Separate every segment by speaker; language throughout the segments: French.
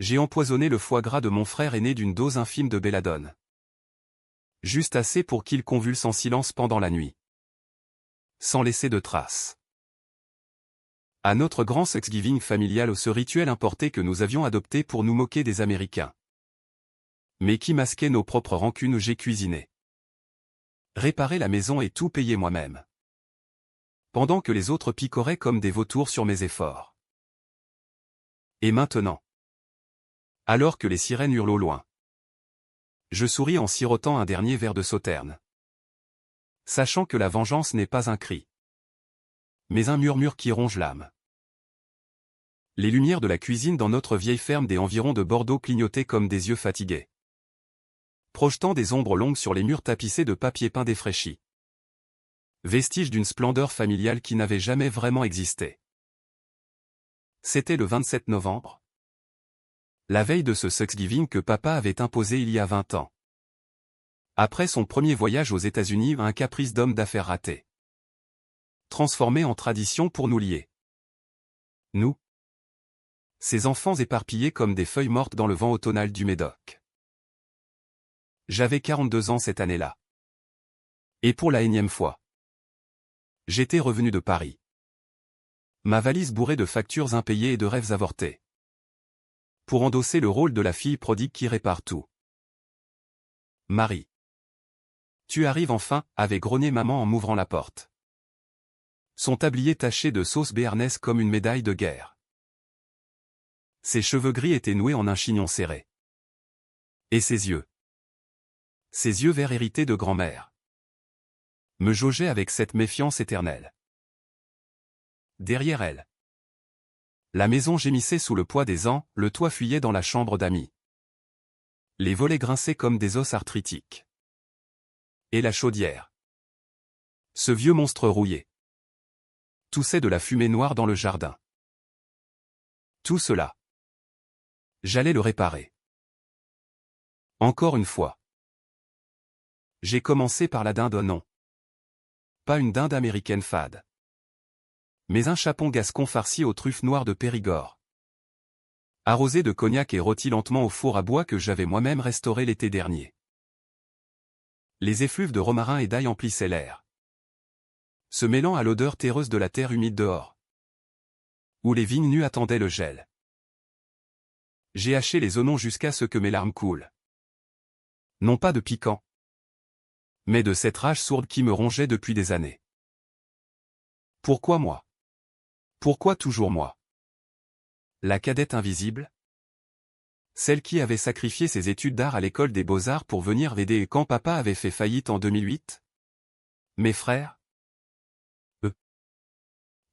Speaker 1: J'ai empoisonné le foie gras de mon frère aîné d'une dose infime de belladone. Juste assez pour qu'il convulse en silence pendant la nuit. Sans laisser de traces. À notre grand Thanksgiving familial, ce rituel importé que nous avions adopté pour nous moquer des Américains. Mais qui masquait nos propres rancunes, j'ai cuisiné. Réparé la maison et tout payé moi-même. Pendant que les autres picoraient comme des vautours sur mes efforts. Et maintenant, alors que les sirènes hurlent au loin, je souris en sirotant un dernier verre de sauterne. Sachant que la vengeance n'est pas un cri, mais un murmure qui ronge l'âme. Les lumières de la cuisine dans notre vieille ferme des environs de Bordeaux clignotaient comme des yeux fatigués, projetant des ombres longues sur les murs tapissés de papier peint défraîchi. Vestige d'une splendeur familiale qui n'avait jamais vraiment existé. C'était le 27 novembre. La veille de ce Thanksgiving que papa avait imposé il y a 20 ans. Après son premier voyage aux États-Unis, un caprice d'homme d'affaires raté. Transformé en tradition pour nous lier. Nous, ces enfants éparpillés comme des feuilles mortes dans le vent automnal du Médoc. J'avais 42 ans cette année-là. Et pour la énième fois, j'étais revenu de Paris. Ma valise bourrée de factures impayées et de rêves avortés. Pour endosser le rôle de la fille prodigue qui répare tout. Marie. Tu arrives enfin, avait grogné maman en m'ouvrant la porte. Son tablier taché de sauce béarnaise comme une médaille de guerre. Ses cheveux gris étaient noués en un chignon serré. Et ses yeux. Ses yeux verts hérités de grand-mère. Me jaugeaient avec cette méfiance éternelle. Derrière elle. La maison gémissait sous le poids des ans, le toit fuyait dans la chambre d'amis. Les volets grinçaient comme des os arthritiques. Et la chaudière. Ce vieux monstre rouillé. Toussait de la fumée noire dans le jardin. Tout cela. J'allais le réparer. Encore une fois. J'ai commencé par la dinde non. Pas une dinde américaine fade. Mais un chapon gascon farci aux truffes noires de Périgord. Arrosé de cognac et rôti lentement au four à bois que j'avais moi-même restauré l'été dernier. Les effluves de romarin et d'ail emplissaient l'air, se mêlant à l'odeur terreuse de la terre humide dehors, où les vignes nues attendaient le gel. J'ai haché les oignons jusqu'à ce que mes larmes coulent. Non pas de piquant, mais de cette rage sourde qui me rongeait depuis des années. Pourquoi moi? Pourquoi toujours moi? La cadette invisible? Celle qui avait sacrifié ses études d'art à l'école des beaux-arts pour venir l'aider quand papa avait fait faillite en 2008? Mes frères? Eux.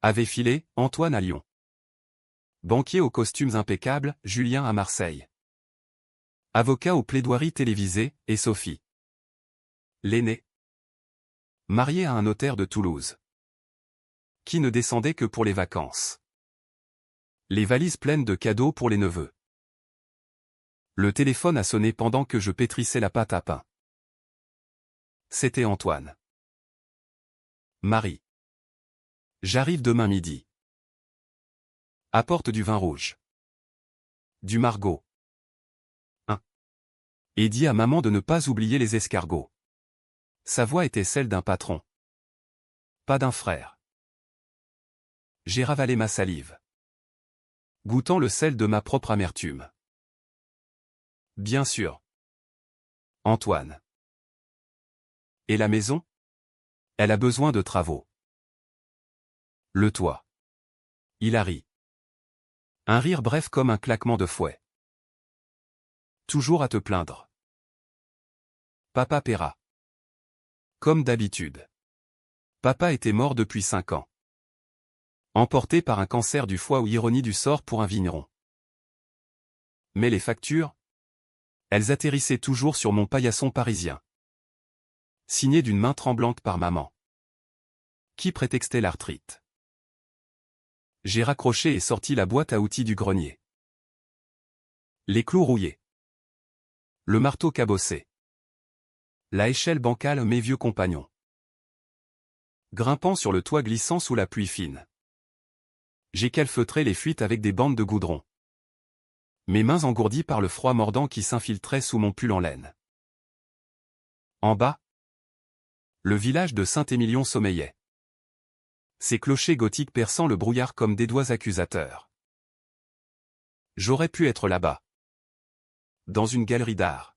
Speaker 1: Avaient filé, Antoine à Lyon. Banquier aux costumes impeccables, Julien à Marseille. Avocat aux plaidoiries télévisées, et Sophie. L'aînée. Mariée à un notaire de Toulouse. Qui ne descendait que pour les vacances. Les valises pleines de cadeaux pour les neveux. Le téléphone a sonné pendant que je pétrissais la pâte à pain. C'était Antoine. Marie. J'arrive demain midi. Apporte du vin rouge. Du Margot. Et dis à maman de ne pas oublier les escargots. Sa voix était celle d'un patron. Pas d'un frère. J'ai ravalé ma salive. Goûtant le sel de ma propre amertume. Bien sûr. Antoine. Et la maison? Elle a besoin de travaux. Le toit. Il a ri. Un rire bref comme un claquement de fouet. Toujours à te plaindre. Papa paiera. Comme d'habitude. Papa était mort depuis 5 ans. Emporté par un cancer du foie ou ironie du sort pour un vigneron. Mais les factures? Elles atterrissaient toujours sur mon paillasson parisien. Signé d'une main tremblante par maman. Qui prétextait l'arthrite. J'ai raccroché et sorti la boîte à outils du grenier. Les clous rouillés. Le marteau cabossé. La échelle bancale mes vieux compagnons. Grimpant sur le toit glissant sous la pluie fine. J'ai calfeutré les fuites avec des bandes de goudron. mes mains engourdies par le froid mordant qui s'infiltrait sous mon pull en laine. En bas, le village de Saint-Émilion sommeillait. Ses clochers gothiques perçant le brouillard comme des doigts accusateurs. J'aurais pu être là-bas. Dans une galerie d'art.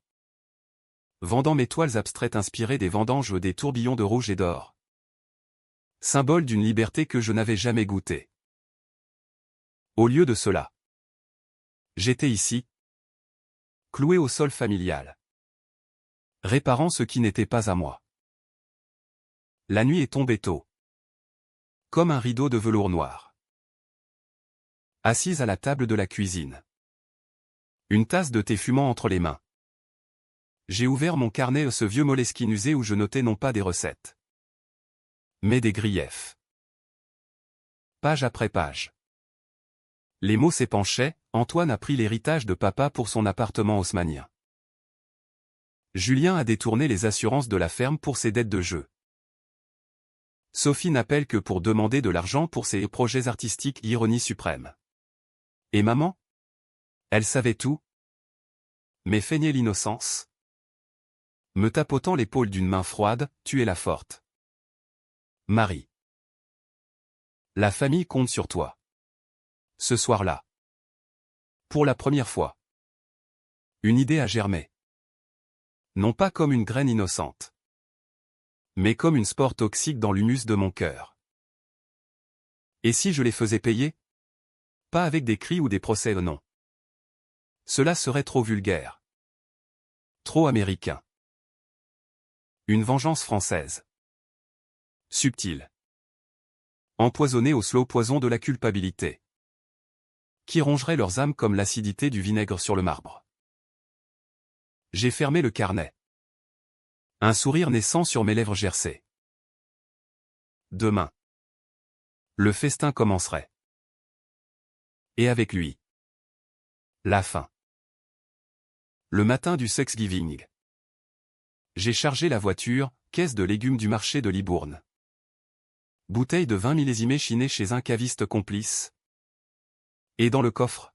Speaker 1: Vendant mes toiles abstraites inspirées des vendanges des tourbillons de rouge et d'or. Symbole d'une liberté que je n'avais jamais goûtée. Au lieu de cela, j'étais ici, cloué au sol familial. Réparant ce qui n'était pas à moi. La nuit est tombée tôt. Comme un rideau de velours noir. Assise à la table de la cuisine. Une tasse de thé fumant entre les mains. J'ai ouvert mon carnet, ce vieux Moleskine usé où je notais non pas des recettes, mais des griefs. Page après page. Les mots s'épanchaient. Antoine a pris l'héritage de papa pour son appartement haussmannien. Julien a détourné les assurances de la ferme pour ses dettes de jeu. Sophie n'appelle que pour demander de l'argent pour ses projets artistiques, ironie suprême. Et maman? Elle savait tout, mais feignait l'innocence. Me tapotant l'épaule d'une main froide, tu es la forte. Marie. La famille compte sur toi. Ce soir-là. Pour la première fois. Une idée a germé. Non pas comme une graine innocente, mais comme une spore toxique dans l'humus de mon cœur. Et si je les faisais payer? Pas avec des cris ou des procès, non. Cela serait trop vulgaire. Trop américain. Une vengeance française. Subtile. Empoisonnée au slow poison de la culpabilité. Qui rongerait leurs âmes comme l'acidité du vinaigre sur le marbre. J'ai fermé le carnet. Un sourire naissant sur mes lèvres gercées. Demain. Le festin commencerait. Et avec lui. La fin. Le matin du Thanksgiving. J'ai chargé la voiture, caisse de légumes du marché de Libourne. Bouteille de vin millésimé chinée chez un caviste complice. Et dans le coffre.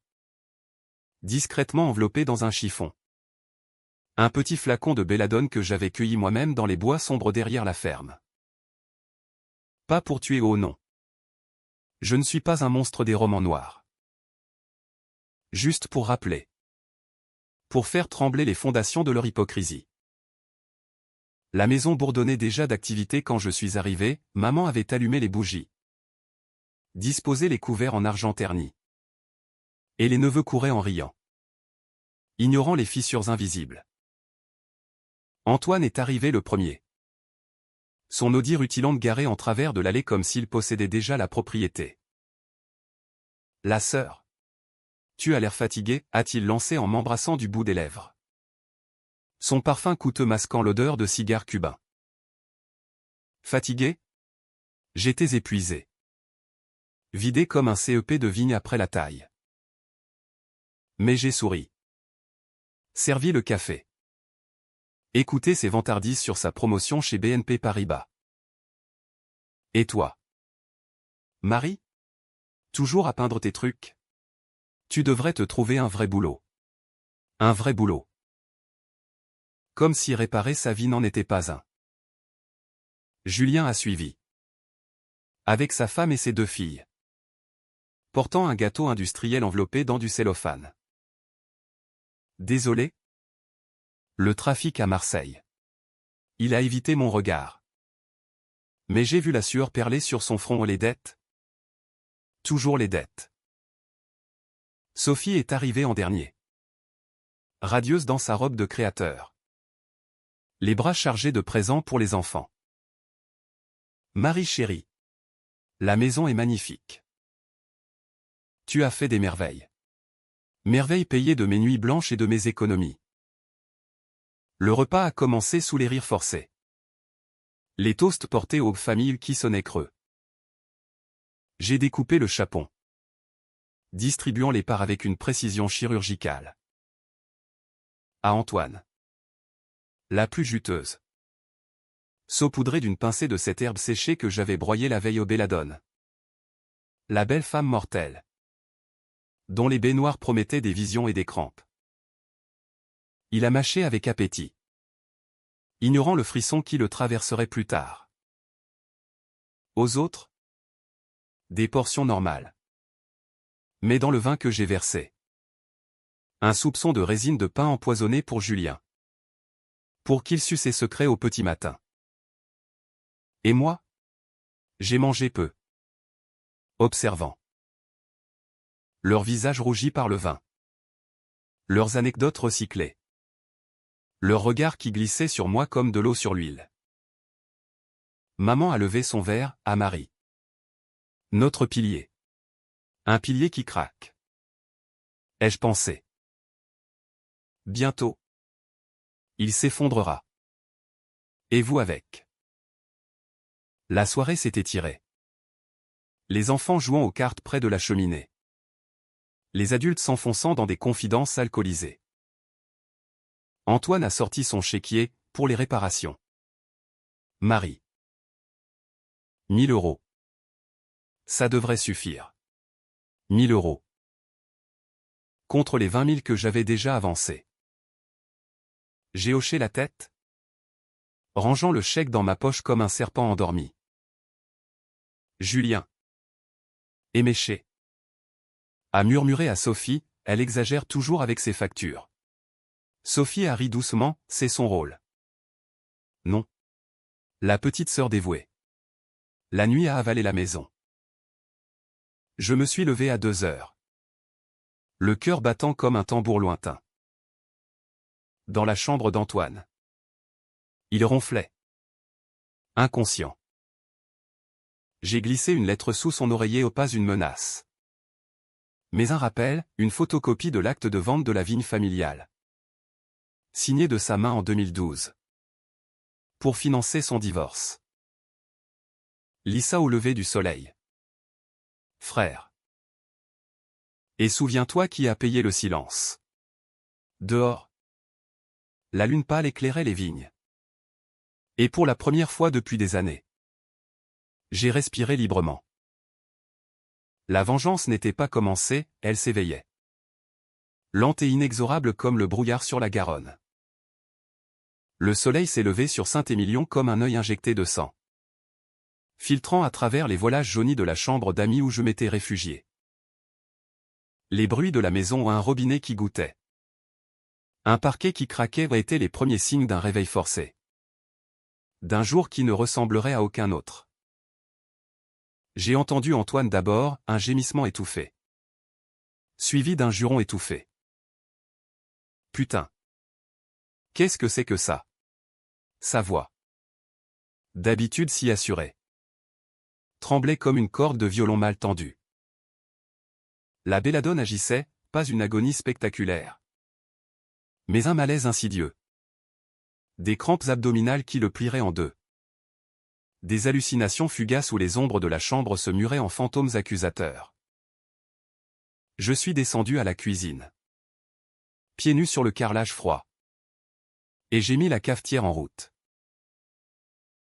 Speaker 1: Discrètement enveloppé dans un chiffon. Un petit flacon de belladone que j'avais cueilli moi-même dans les bois sombres derrière la ferme. Pas pour tuer, oh non. Je ne suis pas un monstre des romans noirs. Juste pour rappeler. Pour faire trembler les fondations de leur hypocrisie. La maison bourdonnait déjà d'activité quand je suis arrivé, maman avait allumé les bougies. Disposé les couverts en argent terni. Et les neveux couraient en riant. Ignorant les fissures invisibles. Antoine est arrivé le premier. Son Audi rutilante garé en travers de l'allée comme s'il possédait déjà la propriété. La sœur. Tu as l'air fatigué, a-t-il lancé en m'embrassant du bout des lèvres. Son parfum coûteux masquant l'odeur de cigare cubain. Fatigué? J'étais épuisé. Vidé comme un CEP de vigne après la taille. Mais j'ai souri. Servi le café. Écoutez ses vantardises sur sa promotion chez BNP Paribas. Et toi? Marie? Toujours à peindre tes trucs? Tu devrais te trouver un vrai boulot. Un vrai boulot. Comme si réparer sa vie n'en était pas un. Julien a suivi. Avec sa femme et ses 2 filles. Portant un gâteau industriel enveloppé dans du cellophane. Désolé? Le trafic à Marseille. Il a évité mon regard. Mais j'ai vu la sueur perler sur son front. Les dettes? Toujours les dettes. Sophie est arrivée en dernier. Radieuse dans sa robe de créateur. Les bras chargés de présents pour les enfants. Marie chérie. La maison est magnifique. Tu as fait des merveilles. Merveilles payées de mes nuits blanches et de mes économies. Le repas a commencé sous les rires forcés. Les toasts portés aux familles qui sonnaient creux. J'ai découpé le chapon. Distribuant les parts avec une précision chirurgicale. À Antoine. La plus juteuse. Saupoudrée d'une pincée de cette herbe séchée que j'avais broyée la veille au belladone. La belle femme mortelle. dont les baignoires promettaient des visions et des crampes. Il a mâché avec appétit, ignorant le frisson qui le traverserait plus tard. Aux autres, des portions normales. Mais dans le vin que j'ai versé, un soupçon de résine de pain empoisonné pour Julien, pour qu'il sût ses secrets au petit matin. Et moi, j'ai mangé peu, observant leurs visages rougis par le vin, leurs anecdotes recyclées, leur regard qui glissait sur moi comme de l'eau sur l'huile. Maman a levé son verre à Marie. Notre pilier. Un pilier qui craque. Ai-je pensé. Bientôt, il s'effondrera. Et vous avec. La soirée s'est étirée. Les enfants jouant aux cartes près de la cheminée. Les adultes s'enfonçant dans des confidences alcoolisées. Antoine a sorti son chéquier pour les réparations. Marie. 1000 euros. Ça devrait suffire. 1000 euros. Contre les 20 000 que j'avais déjà avancés. J'ai hoché la tête, rangeant le chèque dans ma poche comme un serpent endormi. Julien. Éméché. A murmuré à Sophie, elle exagère toujours avec ses factures. Sophie a ri doucement, c'est son rôle. Non. La petite sœur dévouée. La nuit a avalé la maison. Je me suis levé à 2 heures. Le cœur battant comme un tambour lointain. Dans la chambre d'Antoine. Il ronflait. Inconscient. J'ai glissé une lettre sous son oreiller au pas une menace. Mais un rappel, une photocopie de l'acte de vente de la vigne familiale. Signé de sa main en 2012. Pour financer son divorce. Lisa au lever du soleil. Frère. Et souviens-toi qui a payé le silence. Dehors. La lune pâle éclairait les vignes. Et pour la première fois depuis des années, j'ai respiré librement. La vengeance n'était pas commencée, elle s'éveillait. Lente et inexorable comme le brouillard sur la Garonne. Le soleil s'est levé sur Saint-Émilion comme un œil injecté de sang. Filtrant à travers les voilages jaunis de la chambre d'amis où je m'étais réfugié. Les bruits de la maison ou un robinet qui goûtait. Un parquet qui craquait étaient les premiers signes d'un réveil forcé. D'un jour qui ne ressemblerait à aucun autre. J'ai entendu Antoine d'abord, un gémissement étouffé. Suivi d'un juron étouffé. Putain. Qu'est-ce que c'est que ça? Sa voix. D'habitude si assurée. Tremblait comme une corde de violon mal tendue. La belladone agissait, pas une agonie spectaculaire. Mais un malaise insidieux. Des crampes abdominales qui le plieraient en deux. Des hallucinations fugaces où les ombres de la chambre se muraient en fantômes accusateurs. Je suis descendu à la cuisine. Pieds nus sur le carrelage froid. Et j'ai mis la cafetière en route.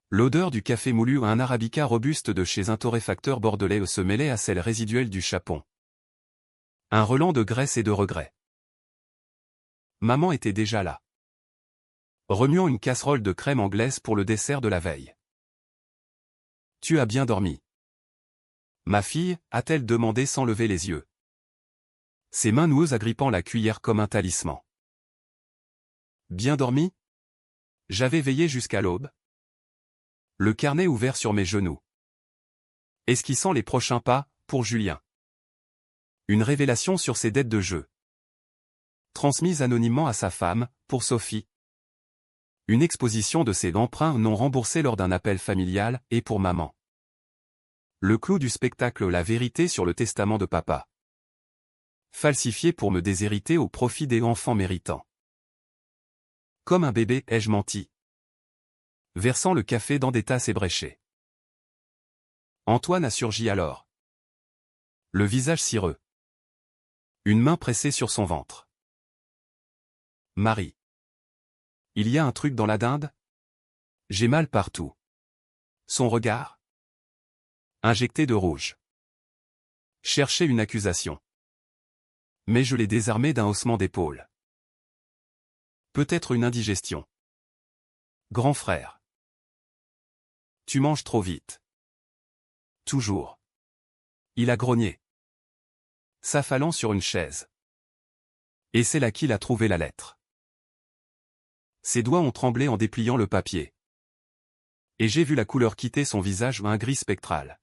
Speaker 1: L'odeur du café moulu à un arabica robuste de chez un torréfacteur bordelais se mêlait à celle résiduelle du chapon. Un relent de graisse et de regret. Maman était déjà là. Remuant une casserole de crème anglaise pour le dessert de la veille. Tu as bien dormi. Ma fille, a-t-elle demandé sans lever les yeux. Ses mains noueuses agrippant la cuillère comme un talisman. Bien dormi? J'avais veillé jusqu'à l'aube. Le carnet ouvert sur mes genoux. Esquissant les prochains pas, pour Julien. Une révélation sur ses dettes de jeu. Transmise anonymement à sa femme, pour Sophie. Une exposition de ses emprunts non remboursés lors d'un appel familial, et pour maman. Le clou du spectacle, la vérité sur le testament de papa. Falsifié pour me déshériter au profit des enfants méritants. Comme un bébé, ai-je menti. Versant le café dans des tasses ébréchées. Antoine a surgi alors. Le visage cireux. Une main pressée sur son ventre. Marie. Il y a un truc dans la dinde? J'ai mal partout. Son regard? Injecté de rouge. Chercher une accusation. Mais je l'ai désarmé d'un haussement d'épaule. Peut-être une indigestion. Grand frère. Tu manges trop vite. Toujours. Il a grogné, s'affalant sur une chaise. Et c'est là qu'il a trouvé la lettre. Ses doigts ont tremblé en dépliant le papier. Et j'ai vu la couleur quitter son visage, un gris spectral.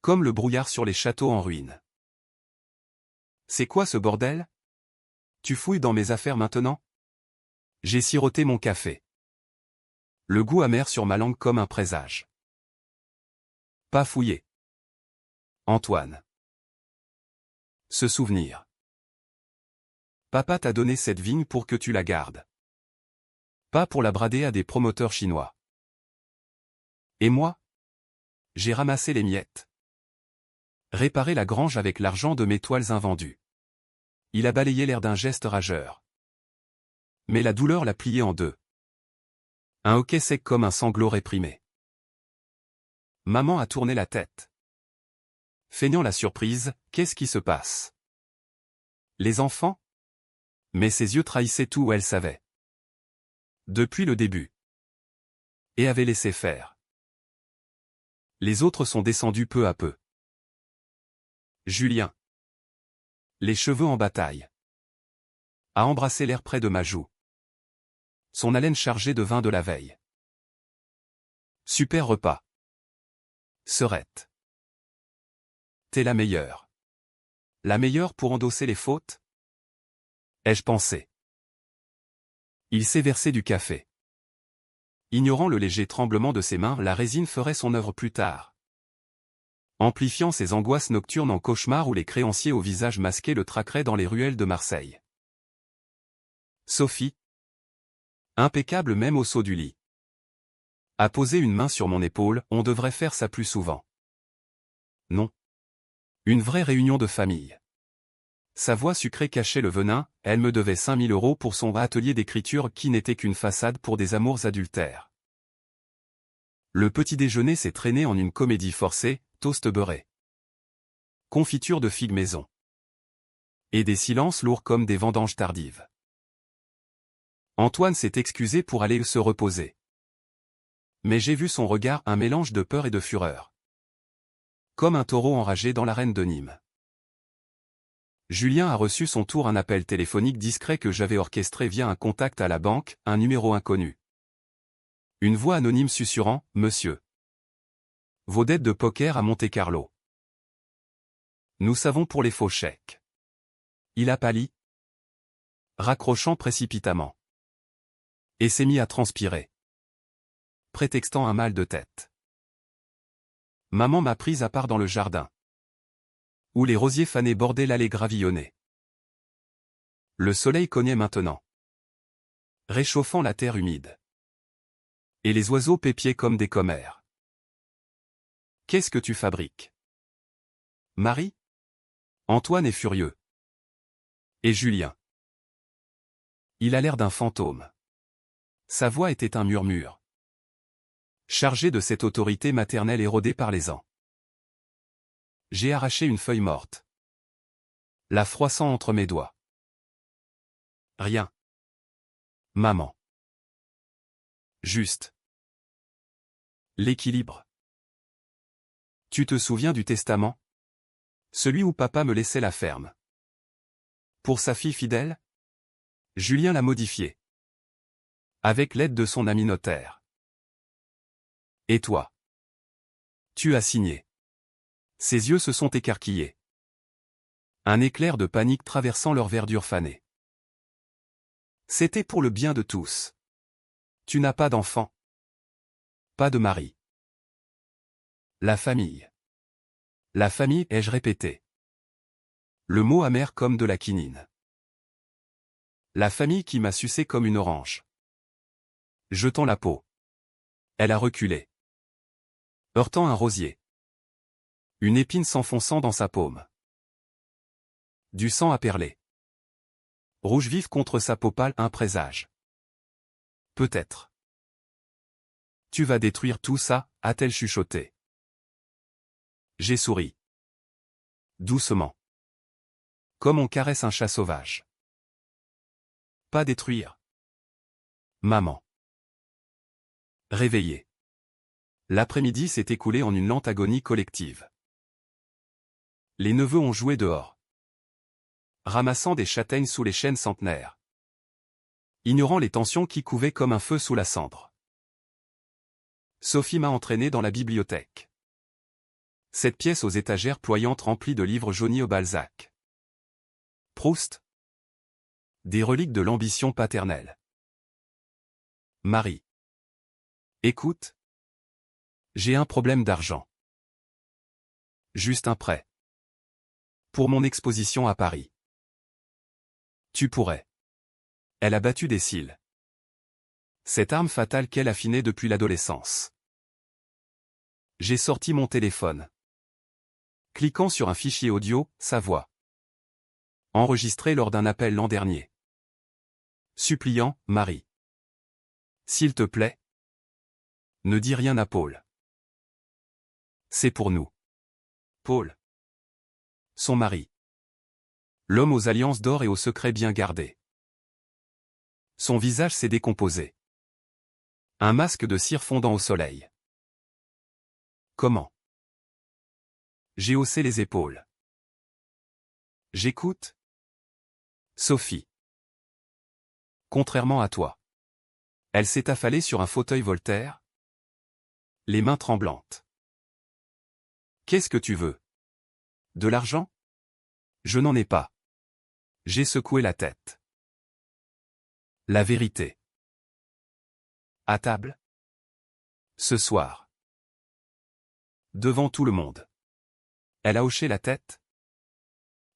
Speaker 1: Comme le brouillard sur les châteaux en ruine. C'est quoi ce bordel? Tu fouilles dans mes affaires maintenant? J'ai siroté mon café. Le goût amer sur ma langue comme un présage. Pas fouiller. Antoine. Se souvenir. Papa t'a donné cette vigne pour que tu la gardes. Pas pour la brader à des promoteurs chinois. Et moi? J'ai ramassé les miettes. Réparé la grange avec l'argent de mes toiles invendues. Il a balayé l'air d'un geste rageur. Mais la douleur l'a plié en deux. Un hoquet sec comme un sanglot réprimé. Maman a tourné la tête. Feignant la surprise, qu'est-ce qui se passe? Les enfants? Mais ses yeux trahissaient tout où elle savait. Depuis le début. Et avait laissé faire. Les autres sont descendus peu à peu. Julien. Les cheveux en bataille. A embrassé l'air près de ma joue. Son haleine chargée de vin de la veille. Super repas. Serette. T'es la meilleure. La meilleure pour endosser les fautes? Ai-je pensé. Il s'est versé du café. Ignorant le léger tremblement de ses mains, la résine ferait son œuvre plus tard. Amplifiant ses angoisses nocturnes en cauchemar où les créanciers au visage masqué le traqueraient dans les ruelles de Marseille. Sophie. Impeccable même au saut du lit. A posé une main sur mon épaule, on devrait faire ça plus souvent. Non. Une vraie réunion de famille. Sa voix sucrée cachait le venin, elle me devait 5000 € pour son atelier d'écriture qui n'était qu'une façade pour des amours adultères. Le petit déjeuner s'est traîné en une comédie forcée, toast beurré. Confiture de figues maison. Et des silences lourds comme des vendanges tardives. Antoine s'est excusé pour aller se reposer. Mais j'ai vu son regard un mélange de peur et de fureur. Comme un taureau enragé dans l'arène de Nîmes. Julien a reçu son tour un appel téléphonique discret que j'avais orchestré via un contact à la banque, un numéro inconnu. Une voix anonyme susurrant « Monsieur. Vos dettes de poker à Monte-Carlo. Nous savons pour les faux chèques. » Il a pâli, raccrochant précipitamment. Et s'est mis à transpirer. Prétextant un mal de tête. Maman m'a prise à part dans le jardin. Où les rosiers fanés bordaient l'allée gravillonnée. Le soleil cognait maintenant. Réchauffant la terre humide. Et les oiseaux pépiaient comme des commères. Qu'est-ce que tu fabriques? Marie? Antoine est furieux. Et Julien. Il a l'air d'un fantôme. Sa voix était un murmure. Chargé de cette autorité maternelle érodée par les ans. J'ai arraché une feuille morte. La froissant entre mes doigts. Rien. Maman. Juste. L'équilibre. Tu te souviens du testament? Celui où papa me laissait la ferme. Pour sa fille fidèle? Julien l'a modifié. Avec l'aide de son ami notaire. Et toi? Tu as signé. Ses yeux se sont écarquillés. Un éclair de panique traversant leur verdure fanée. C'était pour le bien de tous. Tu n'as pas d'enfant. Pas de mari. La famille. La famille, ai-je répété. Le mot amer comme de la quinine. La famille qui m'a sucé comme une orange. Jetant la peau. Elle a reculé. Heurtant un rosier. Une épine s'enfonçant dans sa paume. Du sang a perlé. Rouge vif contre sa peau pâle, un présage. Peut-être. Tu vas détruire tout ça, a-t-elle chuchoté. J'ai souri. Doucement. Comme on caresse un chat sauvage. Pas détruire. Maman. Réveillé. L'après-midi s'est écoulé en une lente agonie collective. Les neveux ont joué dehors, ramassant des châtaignes sous les chênes centenaires, ignorant les tensions qui couvaient comme un feu sous la cendre. Sophie m'a entraîné dans la bibliothèque. Cette pièce aux étagères ployantes remplie de livres jaunis au Balzac. Proust. Des reliques de l'ambition paternelle. Marie. Écoute. J'ai un problème d'argent. Juste un prêt. Pour mon exposition à Paris. Tu pourrais. Elle a battu des cils. Cette arme fatale qu'elle affinait depuis l'adolescence. J'ai sorti mon téléphone. Cliquant sur un fichier audio, sa voix. Enregistrée lors d'un appel l'an dernier. Suppliant, Marie. S'il te plaît. Ne dis rien à Paul. C'est pour nous. Paul. Son mari. L'homme aux alliances d'or et aux secrets bien gardés. Son visage s'est décomposé. Un masque de cire fondant au soleil. Comment? J'ai haussé les épaules. J'écoute. Sophie. Contrairement à toi. Elle s'est affalée sur un fauteuil Voltaire. Les mains tremblantes. Qu'est-ce que tu veux? De l'argent? Je n'en ai pas. J'ai secoué la tête. La vérité. À table? Ce soir. Devant tout le monde. Elle a hoché la tête.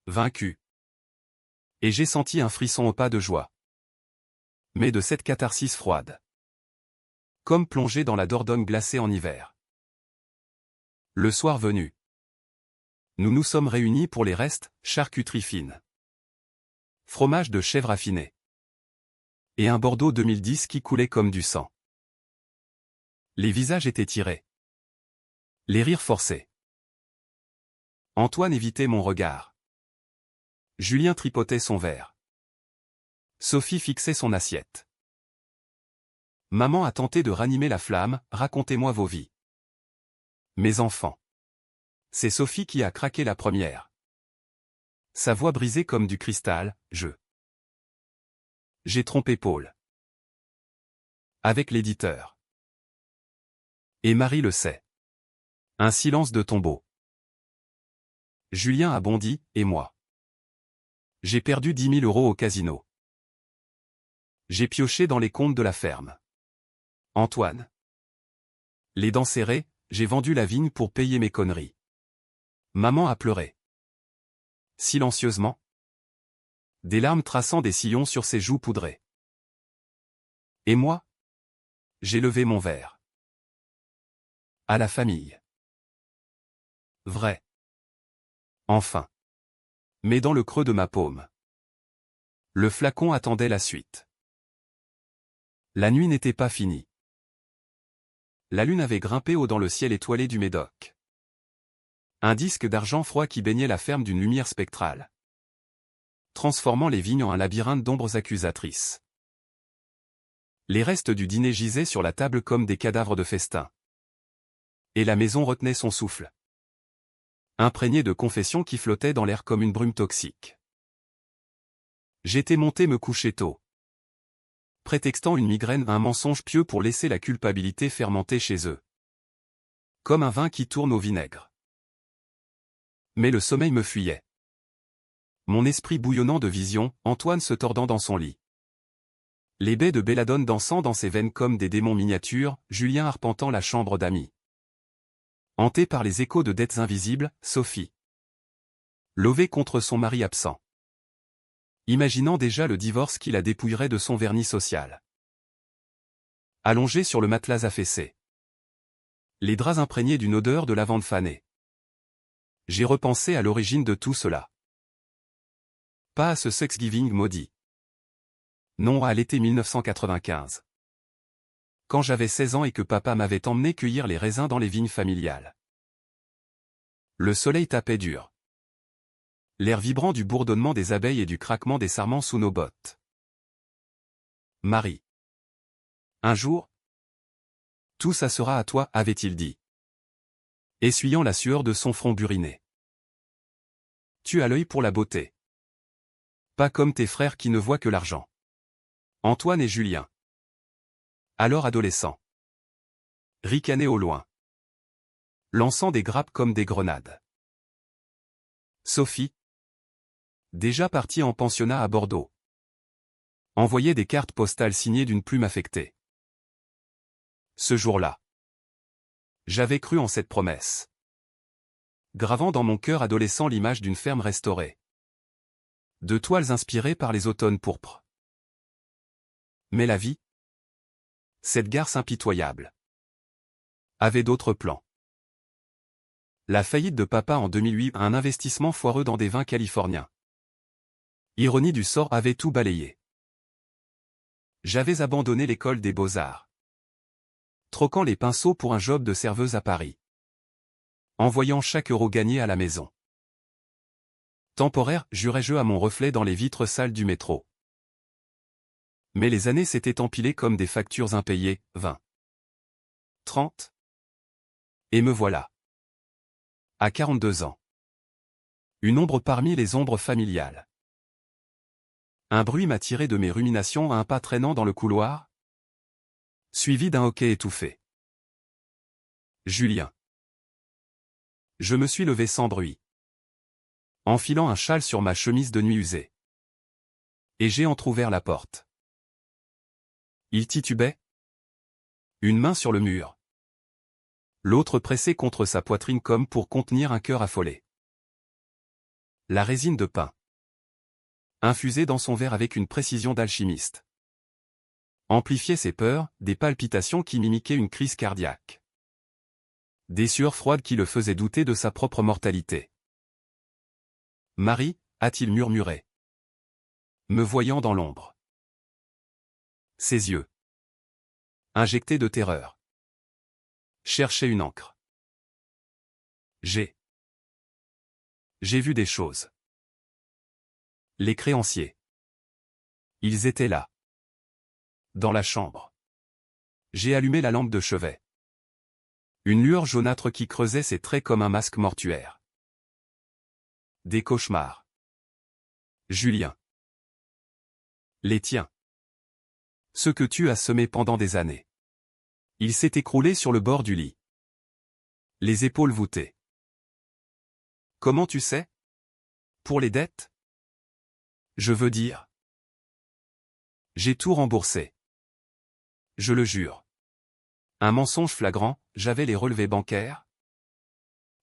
Speaker 1: Vaincue. Et j'ai senti un frisson au pas de joie. Mais de cette catharsis froide. Comme plongé dans la Dordogne glacée en hiver. Le soir venu. Nous nous sommes réunis pour les restes, charcuterie fine. Fromage de chèvre affiné. Et un Bordeaux 2010 qui coulait comme du sang. Les visages étaient tirés. Les rires forcés. Antoine évitait mon regard. Julien tripotait son verre. Sophie fixait son assiette. Maman a tenté de ranimer la flamme, racontez-moi vos vies. Mes enfants. C'est Sophie qui a craqué la première. Sa voix brisée comme du cristal, J'ai trompé Paul. Avec l'éditeur. Et Marie le sait. Un silence de tombeau. Julien a bondi, et moi. J'ai perdu 10 000 € au casino. J'ai pioché dans les comptes de la ferme. Antoine. Les dents serrées, j'ai vendu la vigne pour payer mes conneries. Maman a pleuré. Silencieusement. Des larmes traçant des sillons sur ses joues poudrées. Et moi? J'ai levé mon verre. À la famille. Vrai. Enfin. Mais dans le creux de ma paume. Le flacon attendait la suite. La nuit n'était pas finie. La lune avait grimpé haut dans le ciel étoilé du Médoc. Un disque d'argent froid qui baignait la ferme d'une lumière spectrale. Transformant les vignes en un labyrinthe d'ombres accusatrices. Les restes du dîner gisaient sur la table comme des cadavres de festin. Et la maison retenait son souffle. Imprégné de confessions qui flottaient dans l'air comme une brume toxique. J'étais monté me coucher tôt. Prétextant une migraine, un mensonge pieux pour laisser la culpabilité fermenter chez eux. Comme un vin qui tourne au vinaigre. Mais le sommeil me fuyait. Mon esprit bouillonnant de visions, Antoine se tordant dans son lit. Les baies de belladone dansant dans ses veines comme des démons miniatures, Julien arpentant la chambre d'amis. Hanté par les échos de dettes invisibles, Sophie. Lovée contre son mari absent. Imaginant déjà le divorce qui la dépouillerait de son vernis social. Allongée sur le matelas affaissé. Les draps imprégnés d'une odeur de lavande fanée. J'ai repensé à l'origine de tout cela. Pas à ce Thanksgiving maudit. Non, à l'été 1995. Quand j'avais 16 ans et que papa m'avait emmené cueillir les raisins dans les vignes familiales. Le soleil tapait dur. L'air vibrant du bourdonnement des abeilles et du craquement des sarments sous nos bottes. Marie. Un jour, tout ça sera à toi, avait-il dit, essuyant la sueur de son front buriné. Tu as l'œil pour la beauté. Pas comme tes frères qui ne voient que l'argent. Antoine et Julien. Alors adolescents. Ricanaient au loin. Lançant des grappes comme des grenades. Sophie. Déjà partie en pensionnat à Bordeaux. Envoyait des cartes postales signées d'une plume affectée. Ce jour-là, j'avais cru en cette promesse. Gravant dans mon cœur adolescent l'image d'une ferme restaurée. De toiles inspirées par les automnes pourpres. Mais la vie, cette garce impitoyable, avait d'autres plans. La faillite de papa en 2008, un investissement foireux dans des vins californiens. Ironie du sort avait tout balayé. J'avais abandonné l'école des beaux-arts. Troquant les pinceaux pour un job de serveuse à Paris. Envoyant chaque euro gagné à la maison. Temporaire, jurais-je à mon reflet dans les vitres sales du métro. Mais les années s'étaient empilées comme des factures impayées, 20. 30. Et me voilà. À 42 ans. Une ombre parmi les ombres familiales. Un bruit m'a tiré de mes ruminations à un pas traînant dans le couloir, suivi d'un hoquet étouffé. Julien. Je me suis levé sans bruit, enfilant un châle sur ma chemise de nuit usée. Et j'ai entrouvert la porte. Il titubait. Une main sur le mur. L'autre pressée contre sa poitrine comme pour contenir un cœur affolé. La résine de pin. Infusée dans son verre avec une précision d'alchimiste. Amplifiait ses peurs, des palpitations qui mimiquaient une crise cardiaque. Des sueurs froides qui le faisaient douter de sa propre mortalité. Marie, a-t-il murmuré, me voyant dans l'ombre. Ses yeux, injectés de terreur, cherchaient une encre. J'ai vu des choses. Les créanciers. Ils étaient là. Dans la chambre. J'ai allumé la lampe de chevet. Une lueur jaunâtre qui creusait ses traits comme un masque mortuaire. Des cauchemars. Julien. Les tiens. Ce que tu as semé pendant des années. Il s'est écroulé sur le bord du lit. Les épaules voûtées. Comment tu sais? Pour les dettes? Je veux dire. J'ai tout remboursé. Je le jure. Un mensonge flagrant, j'avais les relevés bancaires.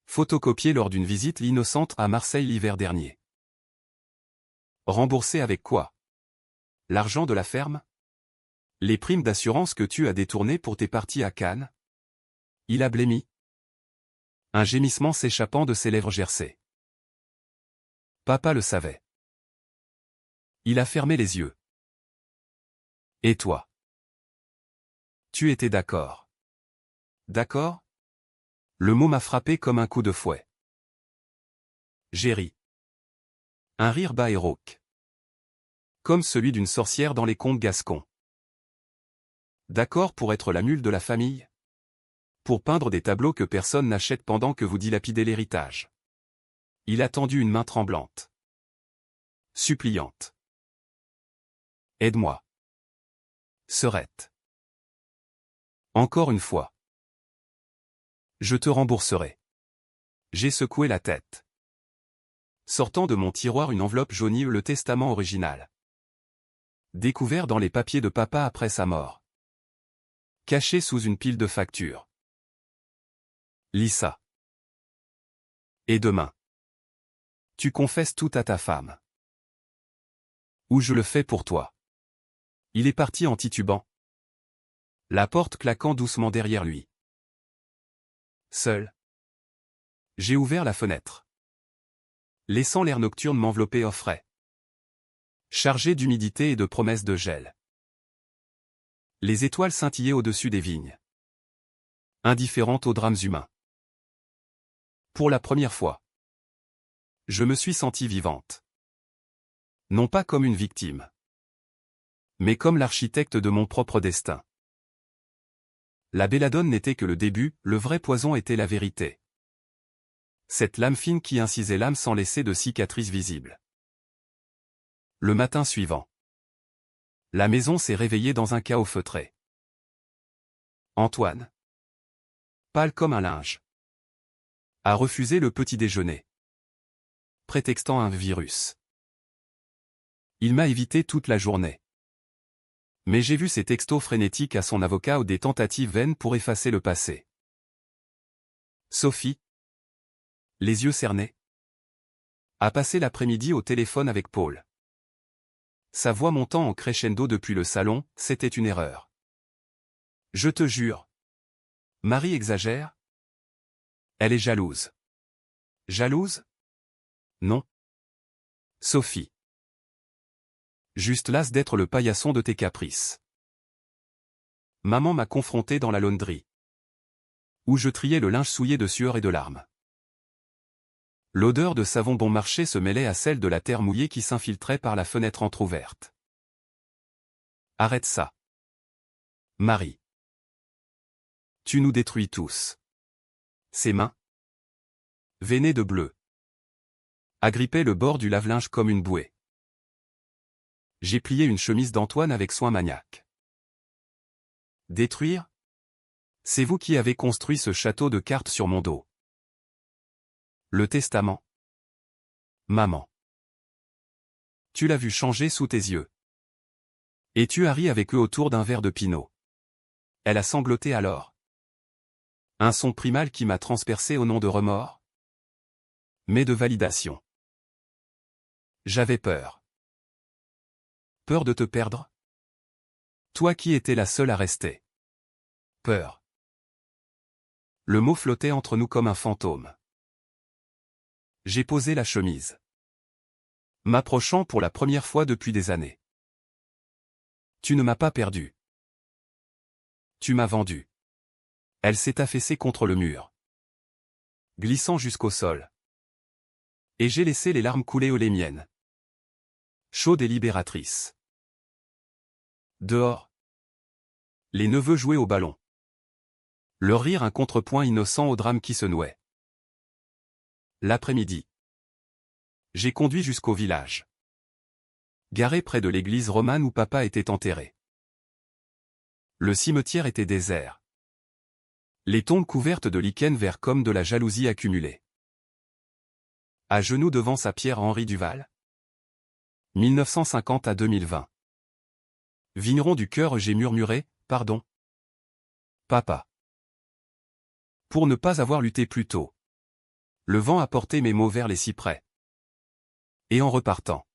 Speaker 1: Photocopiés lors d'une visite innocente à Marseille l'hiver dernier. Remboursé avec quoi? L'argent de la ferme? Les primes d'assurance que tu as détournées pour tes parties à Cannes? Il a blêmi. Un gémissement s'échappant de ses lèvres gercées. Papa le savait. Il a fermé les yeux. Et toi? Tu étais d'accord. D'accord? Le mot m'a frappé comme un coup de fouet. J'ai ri. Un rire bas et rauque. Comme celui d'une sorcière dans les contes gascons. D'accord pour être la mule de la famille? Pour peindre des tableaux que personne n'achète pendant que vous dilapidez l'héritage. Il a tendu une main tremblante. Suppliante. Aide-moi. Serette. Encore une fois. Je te rembourserai. J'ai secoué la tête. Sortant de mon tiroir une enveloppe jaunie, le testament original. Découvert dans les papiers de papa après sa mort. Caché sous une pile de factures. Lis ça. Et demain. Tu confesses tout à ta femme. Ou je le fais pour toi. Il est parti en titubant. La porte claquant doucement derrière lui. Seul. J'ai ouvert la fenêtre. Laissant l'air nocturne m'envelopper au frais. Chargé d'humidité et de promesses de gel. Les étoiles scintillaient au-dessus des vignes. Indifférentes aux drames humains. Pour la première fois. Je me suis sentie vivante. Non pas comme une victime, mais comme l'architecte de mon propre destin. La belladone n'était que le début, le vrai poison était la vérité. Cette lame fine qui incisait l'âme sans laisser de cicatrices visibles. Le matin suivant, la maison s'est réveillée dans un chaos feutré. Antoine, pâle comme un linge, a refusé le petit déjeuner, prétextant un virus. Il m'a évité toute la journée. Mais j'ai vu ses textos frénétiques à son avocat ou des tentatives vaines pour effacer le passé. Sophie, les yeux cernés, a passé l'après-midi au téléphone avec Paul. Sa voix montant en crescendo depuis le salon, c'était une erreur. Je te jure. Marie exagère? Elle est jalouse. Jalouse? Non. Sophie. Juste lasse d'être le paillasson de tes caprices. Maman m'a confronté dans la launderie, où je triais le linge souillé de sueur et de larmes. L'odeur de savon bon marché se mêlait à celle de la terre mouillée qui s'infiltrait par la fenêtre entr'ouverte. Arrête ça. Marie. Tu nous détruis tous. Ses mains, veinées de bleu, agrippaient le bord du lave-linge comme une bouée. J'ai plié une chemise d'Antoine avec soin maniaque. Détruire? C'est vous qui avez construit ce château de cartes sur mon dos. Le testament. Maman. Tu l'as vu changer sous tes yeux. Et tu as ri avec eux autour d'un verre de pinot. Elle a sangloté alors. Un son primal qui m'a transpercé au nom de remords, mais de validation. J'avais peur. Peur de te perdre? Toi qui étais la seule à rester. Peur. Le mot flottait entre nous comme un fantôme. J'ai posé la chemise, m'approchant pour la première fois depuis des années. Tu ne m'as pas perdu. Tu m'as vendu. Elle s'est affaissée contre le mur, glissant jusqu'au sol. Et j'ai laissé les larmes couler aux les miennes. Chaudes et libératrices. Dehors, les neveux jouaient au ballon. Leur rire un contrepoint innocent au drame qui se nouait. L'après-midi, j'ai conduit jusqu'au village, garé près de l'église romane où papa était enterré. Le cimetière était désert. Les tombes couvertes de lichen vert comme de la jalousie accumulée. À genoux devant sa pierre Henri Duval. 1950 à 2020. Vigneron du cœur, j'ai murmuré, pardon. Papa. Pour ne pas avoir lutté plus tôt. Le vent a porté mes mots vers les cyprès. Et en repartant,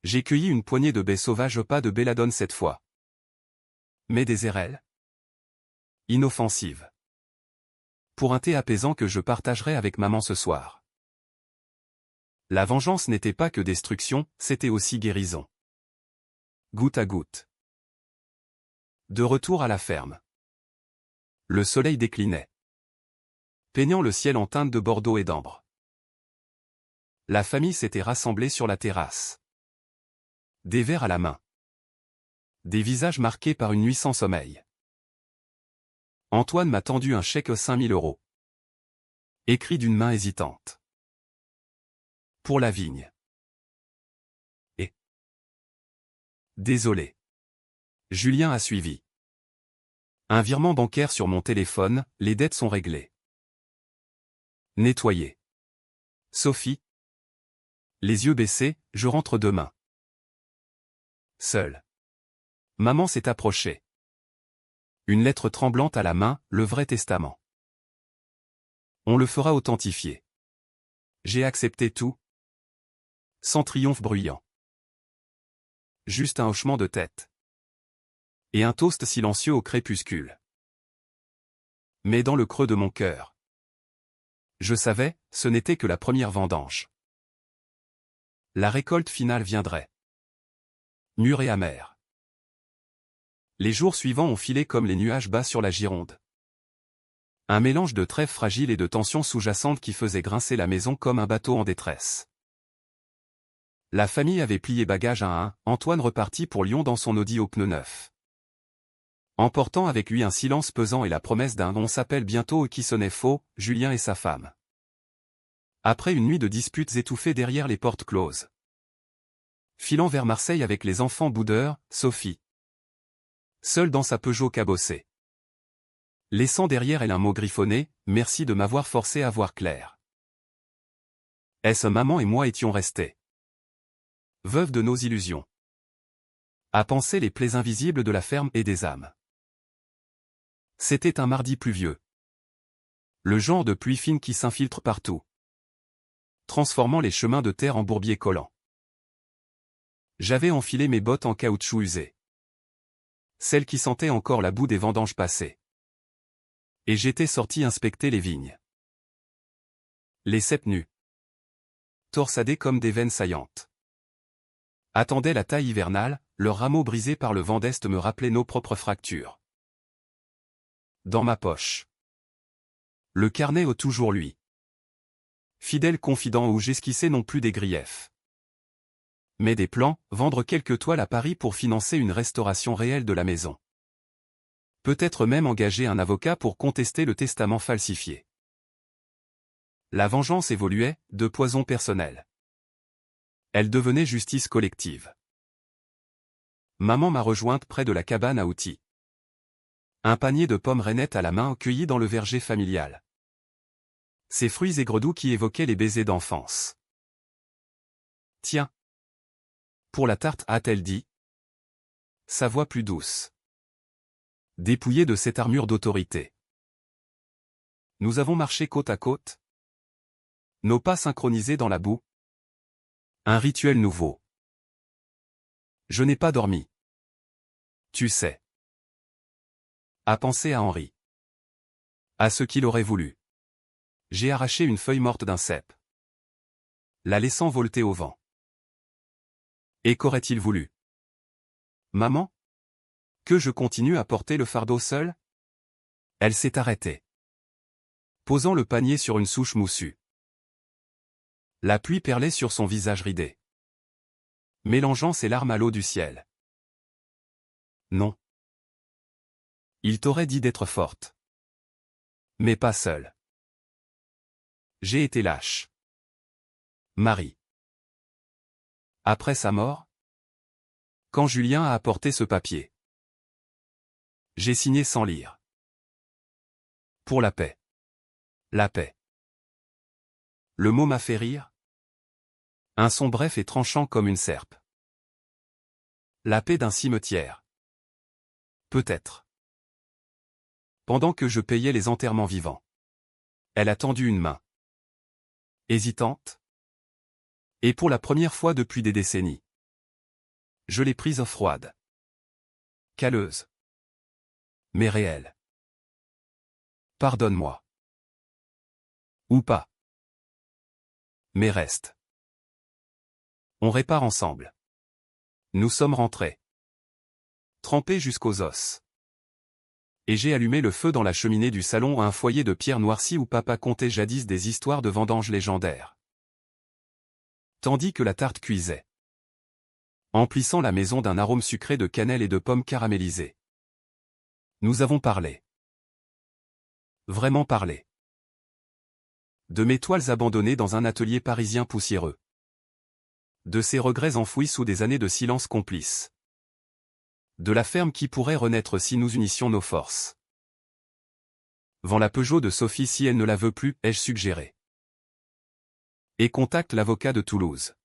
Speaker 1: j'ai cueilli une poignée de baies sauvages, pas de belladone cette fois, mais des érelles. Inoffensives. Pour un thé apaisant que je partagerai avec maman ce soir. La vengeance n'était pas que destruction, c'était aussi guérison. Goutte à goutte. De retour à la ferme. Le soleil déclinait, peignant le ciel en teintes de bordeaux et d'ambre. La famille s'était rassemblée sur la terrasse. Des verres à la main. Des visages marqués par une nuit sans sommeil. Antoine m'a tendu un chèque 5000 €. Écrit d'une main hésitante. Pour la vigne. Et. Désolé. Julien a suivi. Un virement bancaire sur mon téléphone, les dettes sont réglées. Nettoyé. Sophie. Les yeux baissés, je rentre demain. Seul. Maman s'est approchée. Une lettre tremblante à la main, le vrai testament. On le fera authentifier. J'ai accepté tout. Sans triomphe bruyant. Juste un hochement de tête. Et un toast silencieux au crépuscule. Mais dans le creux de mon cœur, je savais, ce n'était que la première vendange. La récolte finale viendrait. Mûre et amère. Les jours suivants ont filé comme les nuages bas sur la Gironde. Un mélange de trêve fragile et de tensions sous-jacentes qui faisait grincer la maison comme un bateau en détresse. La famille avait plié bagage à un, Antoine repartit pour Lyon dans son Audi aux pneus neufs. Emportant avec lui un silence pesant et la promesse d'un « on s'appelle bientôt » qui sonnait faux, Julien et sa femme. Après une nuit de disputes étouffées derrière les portes closes. Filant vers Marseille avec les enfants boudeurs, Sophie. Seule dans sa Peugeot cabossée. Laissant derrière elle un mot griffonné, « Merci de m'avoir forcé à voir clair. » Est-ce maman et moi étions restés veuves de nos illusions. À penser les plaies invisibles de la ferme et des âmes. C'était un mardi pluvieux. Le genre de pluie fine qui s'infiltre partout, transformant les chemins de terre en bourbiers collants. J'avais enfilé mes bottes en caoutchouc usé. Celles qui sentaient encore la boue des vendanges passées. Et j'étais sorti inspecter les vignes. Les ceps nus, torsadés comme des veines saillantes, attendaient la taille hivernale, leurs rameaux brisés par le vent d'Est me rappelaient nos propres fractures. Dans ma poche. Le carnet au toujours lui. Fidèle confident où j'esquissais non plus des griefs, mais des plans, vendre quelques toiles à Paris pour financer une restauration réelle de la maison. Peut-être même engager un avocat pour contester le testament falsifié. La vengeance évoluait, de poison personnel. Elle devenait justice collective. Maman m'a rejointe près de la cabane à outils. Un panier de pommes rainettes à la main cueilli dans le verger familial. Ces fruits aigres-doux qui évoquaient les baisers d'enfance. Tiens. Pour la tarte, a-t-elle dit. Sa voix plus douce. Dépouillée de cette armure d'autorité. Nous avons marché côte à côte. Nos pas synchronisés dans la boue. Un rituel nouveau. Je n'ai pas dormi. Tu sais. À penser à Henri. À ce qu'il aurait voulu. J'ai arraché une feuille morte d'un cep. La laissant voleter au vent. Et qu'aurait-il voulu? Maman? Que je continue à porter le fardeau seul? Elle s'est arrêtée. Posant le panier sur une souche moussue. La pluie perlait sur son visage ridé. Mélangeant ses larmes à l'eau du ciel. Non. Il t'aurait dit d'être forte. Mais pas seule. J'ai été lâche. Marie. Après sa mort? Quand Julien a apporté ce papier. J'ai signé sans lire. Pour la paix. La paix. Le mot m'a fait rire. Un son bref et tranchant comme une serpe. La paix d'un cimetière. Peut-être. Pendant que je payais les enterrements vivants. Elle a tendu une main. Hésitante. Et pour la première fois depuis des décennies. Je l'ai prise froide. Calleuse. Mais réelle. Pardonne-moi. Ou pas. Mais reste. On répare ensemble. Nous sommes rentrés. Trempés jusqu'aux os. Et j'ai allumé le feu dans la cheminée du salon à un foyer de pierre noircie où papa contait jadis des histoires de vendanges légendaires. Tandis que la tarte cuisait. Emplissant la maison d'un arôme sucré de cannelle et de pommes caramélisées. Nous avons parlé. Vraiment parlé. De mes toiles abandonnées dans un atelier parisien poussiéreux. De ces regrets enfouis sous des années de silence complice. De la ferme qui pourrait renaître si nous unissions nos forces. Vends la Peugeot de Sophie si elle ne la veut plus, ai-je suggéré. Et contacte l'avocat de Toulouse.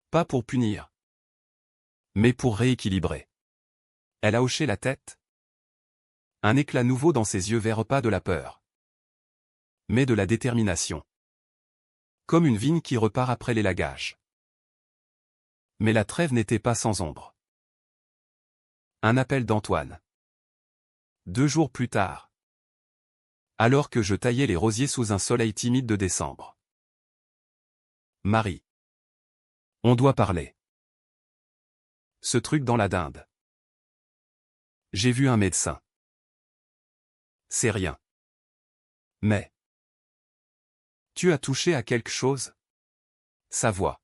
Speaker 1: Pas pour punir. Mais pour rééquilibrer. Elle a hoché la tête. Un éclat nouveau dans ses yeux verts, pas de la peur. Mais de la détermination. Comme une vigne qui repart après l'élagage. Mais la trêve n'était pas sans ombre. Un appel d'Antoine. 2 jours plus tard. Alors que je taillais les rosiers sous un soleil timide de décembre. Marie. On doit parler. Ce truc dans la dinde. J'ai vu un médecin. C'est rien. Mais tu as touché à quelque chose? Sa voix.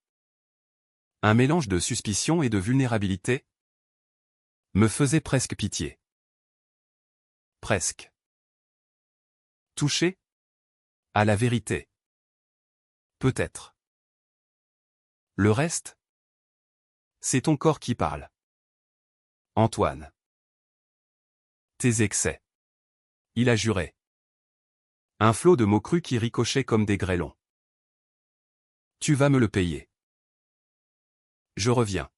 Speaker 1: Un mélange de suspicion et de vulnérabilité me faisait presque pitié. Presque. Touché? À la vérité. Peut-être. Le reste? C'est ton corps qui parle. Antoine. Tes excès. Il a juré. Un flot de mots crus qui ricochaient comme des grêlons. Tu vas me le payer. Je reviens.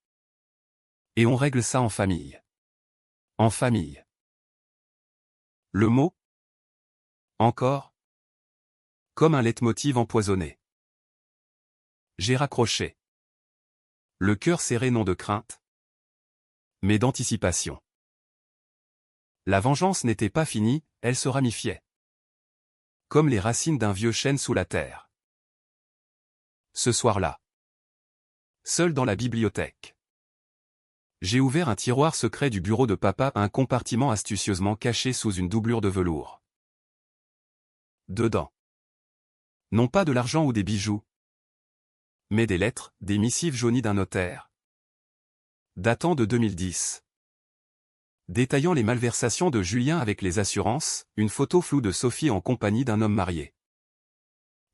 Speaker 1: Et on règle ça en famille. En famille. Le mot? Encore? Comme un leitmotiv empoisonné. J'ai raccroché. Le cœur serré non de crainte, mais d'anticipation. La vengeance n'était pas finie, elle se ramifiait. Comme les racines d'un vieux chêne sous la terre. Ce soir-là. Seul dans la bibliothèque. J'ai ouvert un tiroir secret du bureau de papa, un compartiment astucieusement caché sous une doublure de velours. Dedans. Non pas de l'argent ou des bijoux, mais des lettres, des missives jaunies d'un notaire. Datant de 2010. Détaillant les malversations de Julien avec les assurances, une photo floue de Sophie en compagnie d'un homme marié.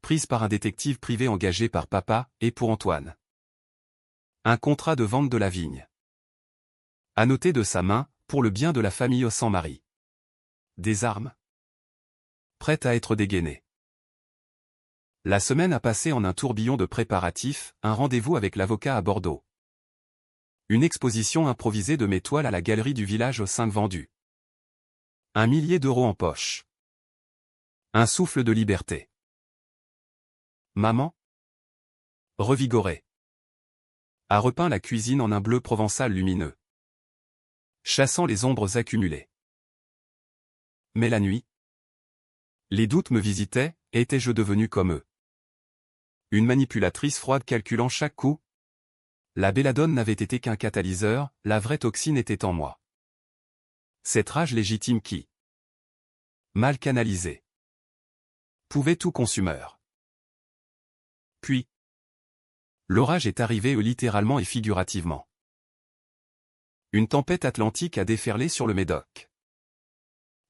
Speaker 1: Prise par un détective privé engagé par papa, et pour Antoine. Un contrat de vente de la vigne. Annoté de sa main, pour le bien de la famille sans mari. Des armes. Prêtes à être dégainées. La semaine a passé en un tourbillon de préparatifs, un rendez-vous avec l'avocat à Bordeaux. Une exposition improvisée de mes toiles à la galerie du village aux 5 vendus. 1 millier d'euros en poche. Un souffle de liberté. Maman, revigorée, a repeint la cuisine en un bleu provençal lumineux, chassant les ombres accumulées. Mais la nuit, les doutes me visitaient, étais-je devenu comme eux? Une manipulatrice froide calculant chaque coup? La belladone n'avait été qu'un catalyseur, la vraie toxine était en moi. Cette rage légitime qui, mal canalisée, pouvait tout consumeur. Puis, l'orage est arrivé littéralement et figurativement. Une tempête atlantique a déferlé sur le Médoc.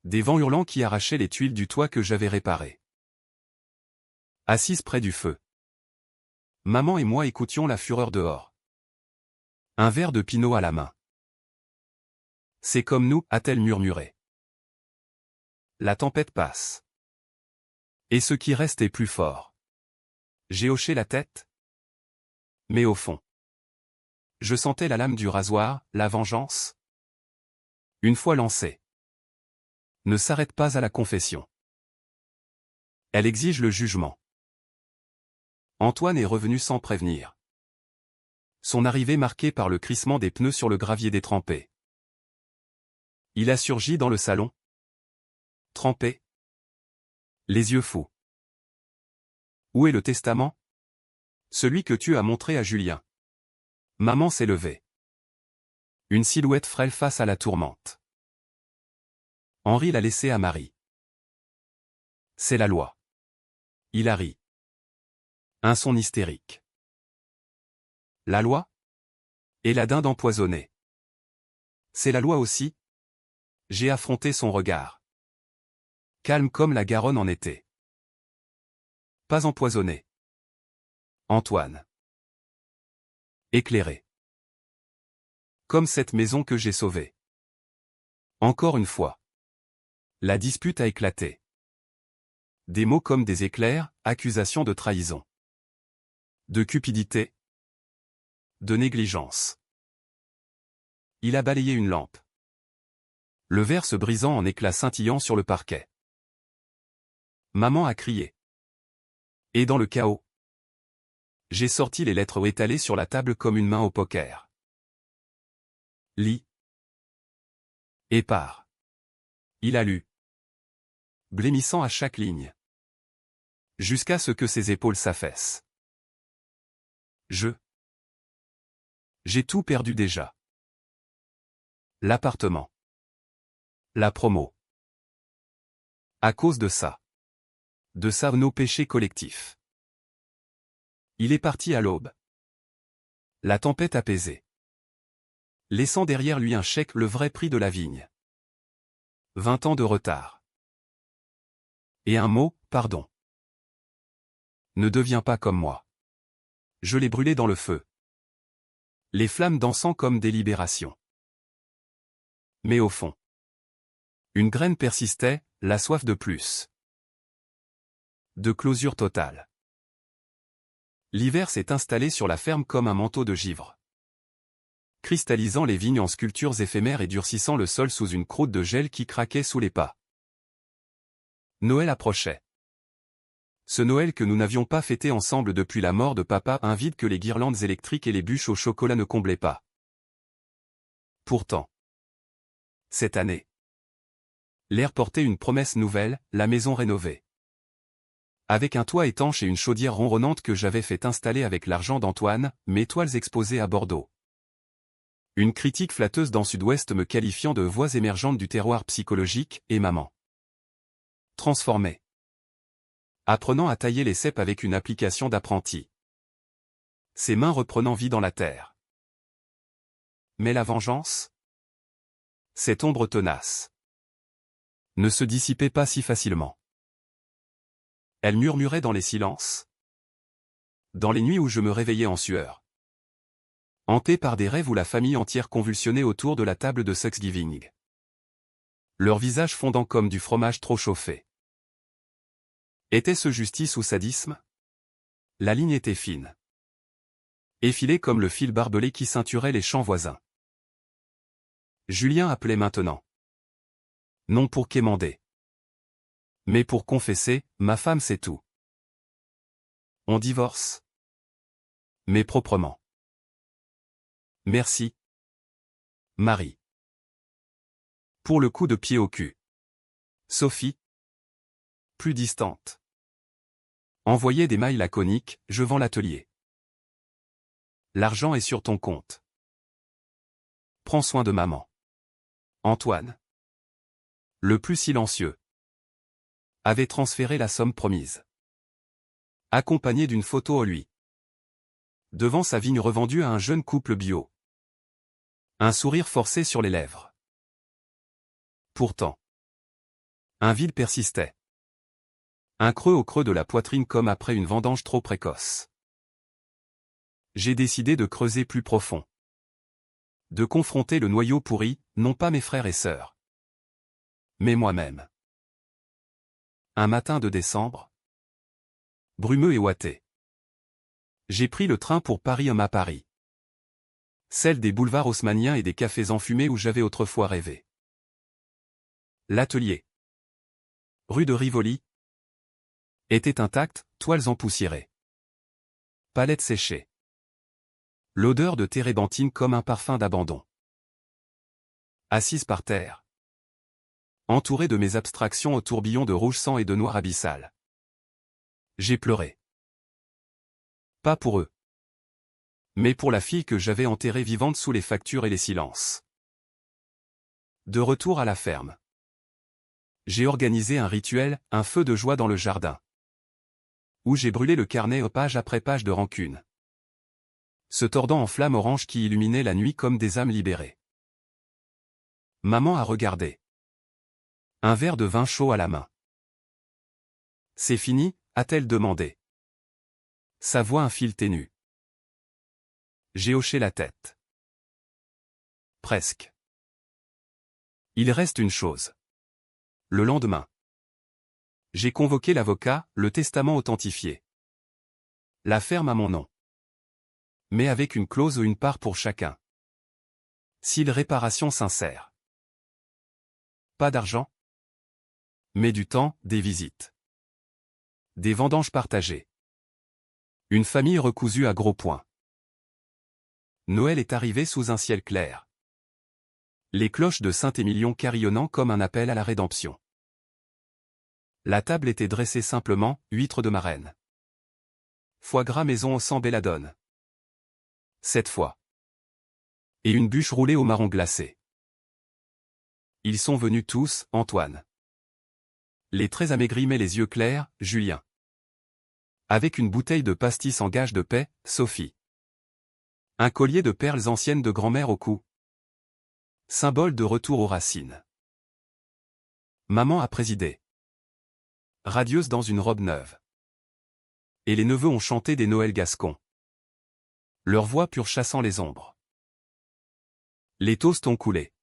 Speaker 1: Des vents hurlants qui arrachaient les tuiles du toit que j'avais réparé. Assise près du feu, maman et moi écoutions la fureur dehors. Un verre de pinot à la main. C'est comme nous, a-t-elle murmuré. La tempête passe. Et ce qui reste est plus fort. J'ai hoché la tête. Mais au fond, je sentais la lame du rasoir, la vengeance. Une fois lancée, ne s'arrête pas à la confession. Elle exige le jugement. Antoine est revenu sans prévenir. Son arrivée marquée par le crissement des pneus sur le gravier détrempé. Il a surgi dans le salon. Trempé. Les yeux fous. Où est le testament? Celui que tu as montré à Julien. Maman s'est levée. Une silhouette frêle face à la tourmente. Henri l'a laissé à Marie. C'est la loi. Il a ri. Un son hystérique. La loi? Et la dinde empoisonnée. C'est la loi aussi? J'ai affronté son regard. Calme comme la Garonne en été. Pas empoisonné. Antoine. Éclairé. Comme cette maison que j'ai sauvée. Encore une fois. La dispute a éclaté. Des mots comme des éclairs, accusations de trahison. De cupidité. De négligence. Il a balayé une lampe. Le verre se brisant en éclats scintillants sur le parquet. Maman a crié. Et dans le chaos, j'ai sorti les lettres étalées sur la table comme une main au poker. Lis. Épars. Il a lu. Blêmissant à chaque ligne. Jusqu'à ce que ses épaules s'affaissent. J'ai tout perdu déjà. L'appartement. La promo. À cause de ça. de nos péchés collectifs. Il est parti à l'aube. La tempête apaisée. Laissant derrière lui un chèque, le vrai prix de la vigne. 20 ans de retard. Et un mot, pardon. Ne deviens pas comme moi. Je l'ai brûlé dans le feu. Les flammes dansant comme des libérations. Mais au fond, une graine persistait, la soif de plus. De closure totale. L'hiver s'est installé sur la ferme comme un manteau de givre, cristallisant les vignes en sculptures éphémères et durcissant le sol sous une croûte de gel qui craquait sous les pas. Noël approchait. Ce Noël que nous n'avions pas fêté ensemble depuis la mort de papa, un vide que les guirlandes électriques et les bûches au chocolat ne comblaient pas. Pourtant, cette année, l'air portait une promesse nouvelle, la maison rénovée. Avec un toit étanche et une chaudière ronronnante que j'avais fait installer avec l'argent d'Antoine, mes toiles exposées à Bordeaux. Une critique flatteuse dans Sud-Ouest me qualifiant de voix émergentes du terroir psychologique, et maman. Transformée. Apprenant à tailler les cèpes avec une application d'apprenti. Ses mains reprenant vie dans la terre. Mais la vengeance? Cette ombre tenace ne se dissipait pas si facilement. Elle murmurait dans les silences. Dans les nuits où je me réveillais en sueur. Hanté par des rêves où la famille entière convulsionnait autour de la table de Thanksgiving. Leurs visages fondant comme du fromage trop chauffé. Était-ce justice ou sadisme? La ligne était fine. Effilée comme le fil barbelé qui ceinturait les champs voisins. Julien appelait maintenant. Non pour quémander. Mais pour confesser, ma femme c'est tout. On divorce. Mais proprement. Merci. Marie. Pour le coup de pied au cul. Sophie. Plus distante. Envoyait des mails laconiques, je vends l'atelier. L'argent est sur ton compte. Prends soin de maman. Antoine. Le plus silencieux. Avait transféré la somme promise. Accompagné d'une photo à lui. Devant sa vigne revendue à un jeune couple bio. Un sourire forcé sur les lèvres. Pourtant, un vide persistait. Un creux au creux de la poitrine comme après une vendange trop précoce. J'ai décidé de creuser plus profond. De confronter le noyau pourri, non pas mes frères et sœurs, mais moi-même. Un matin de décembre, brumeux et ouaté. J'ai pris le train pour Paris. Celle des boulevards haussmanniens et des cafés enfumés où j'avais autrefois rêvé. L'atelier, rue de Rivoli, était intact, toiles empoussiérées. Palettes séchées. L'odeur de térébenthine comme un parfum d'abandon. Assise par terre. Entourée de mes abstractions au tourbillon de rouge sang et de noir abyssal. J'ai pleuré. Pas pour eux. Mais pour la fille que j'avais enterrée vivante sous les factures et les silences. De retour à la ferme. J'ai organisé un rituel, un feu de joie dans le jardin. Où j'ai brûlé le carnet page après page de rancune. Se tordant en flammes oranges qui illuminaient la nuit comme des âmes libérées. Maman a regardé. Un verre de vin chaud à la main. C'est fini, a-t-elle demandé. Sa voix un fil ténu. J'ai hoché la tête. Presque. Il reste une chose. Le lendemain. J'ai convoqué l'avocat, le testament authentifié. La ferme à mon nom. Mais avec une clause ou une part pour chacun. S'il réparation sincère. Pas d'argent. Mais du temps, des visites. Des vendanges partagées. Une famille recousue à gros points. Noël est arrivé sous un ciel clair. Les cloches de Saint-Émilion carillonnant comme un appel à la rédemption. La table était dressée simplement, huîtres de Marraine. Foie gras maison au sang belladone. Cette fois. Et une bûche roulée au marron glacé. Ils sont venus tous, Antoine. Les traits amaigris mais les yeux clairs, Julien. Avec une bouteille de pastis en gage de paix, Sophie. Un collier de perles anciennes de grand-mère au cou. Symbole de retour aux racines. Maman a présidé. Radieuse dans une robe neuve. Et les neveux ont chanté des Noëls gascons. Leur voix pure chassant les ombres. Les toasts ont coulé.